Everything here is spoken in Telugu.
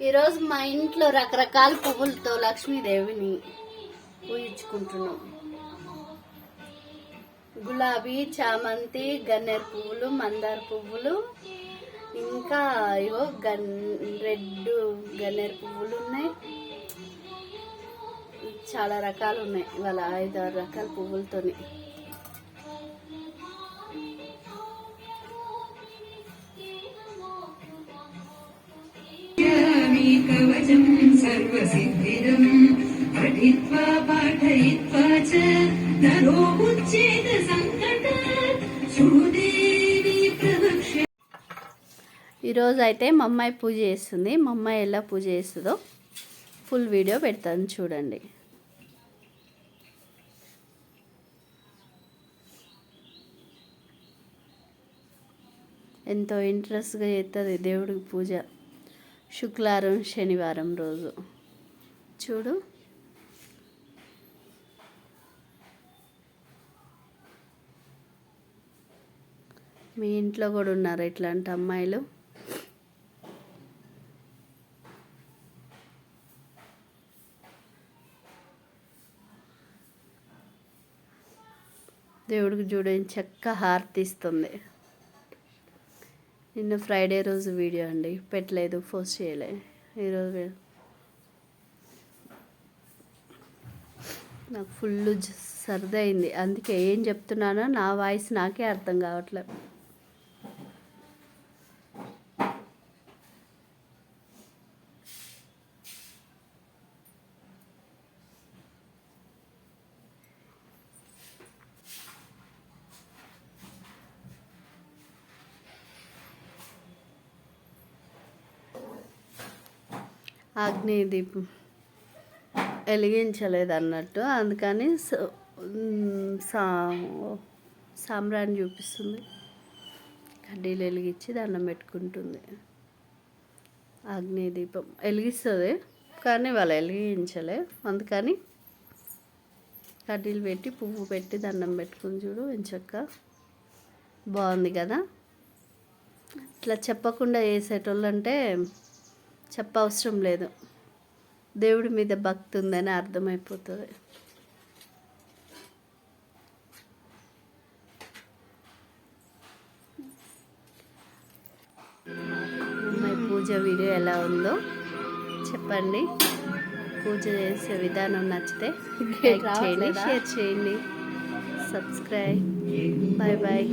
ఈరోజు మా ఇంట్లో రకరకాల పువ్వులతో లక్ష్మీదేవిని పూజించుకుంటున్నాం. గులాబీ, చామంతి, గన్నేరు పువ్వులు, మందార పువ్వులు, ఇంకా ఇవో రెడ్ గన్నేరు పువ్వులు ఉన్నాయి. చాలా రకాలు ఉన్నాయి. ఇవాళ 5-6 రకాల పువ్వులతోని కవచం సర్వసిద్ధిదం పఠిత్వా పాఠయిత్వా చ నరో ముచ్యేత సంకట సుదేవి ప్రవక్ష. ఈరోజు అయితే మా అమ్మాయి పూజ చేస్తుంది. మా అమ్మాయి ఎలా పూజ చేస్తుందో ఫుల్ వీడియో పెడతాను, చూడండి. ఎంతో ఇంట్రెస్ట్గా చేస్తుంది దేవుడికి పూజ. శుక్రవారం, శనివారం రోజు చూడు. మీ ఇంట్లో కూడా ఉన్నారు ఇట్లాంటి అమ్మాయిలు. దేవుడికి చూడని చక్క హారతి ఇస్తుంది. నిన్న ఫ్రైడే రోజు వీడియో అండి, పెట్టలేదు, పోస్ట్ చేయలే. ఈరోజు నాకు ఫుల్ సర్ది అయింది, అందుకే ఏం చెప్తున్నానో నా వాయిస్ నాకే అర్థం కావట్లేదు. ఆగ్నేయ దీపం వెలిగించలేదు అన్నట్టు, అందుకని సాంబ్రాన్ని చూపిస్తుంది. కడ్డీలు వెలిగించి దండం పెట్టుకుంటుంది. ఆగ్నేయ దీపం వెలిగిస్తుంది కానీ వాళ్ళు వెలిగించలే, అందుకని కడ్డీలు పెట్టి పువ్వు పెట్టి దండం పెట్టుకుని చూడు ఎంచక్క బాగుంది కదా. ఇట్లా చెప్పకుండా చేసేటోళ్ళు అంటే చెప్పవసరం లేదు, దేవుడి మీద భక్తి ఉందని అర్థమైపోతుంది. అమ్మాయి పూజ వీడియో ఎలా ఉందో చెప్పండి. పూజ చేసే విధానం నచ్చితే లైక్ చేయండి, షేర్ చేయండి, సబ్స్క్రైబ్. Bye bye.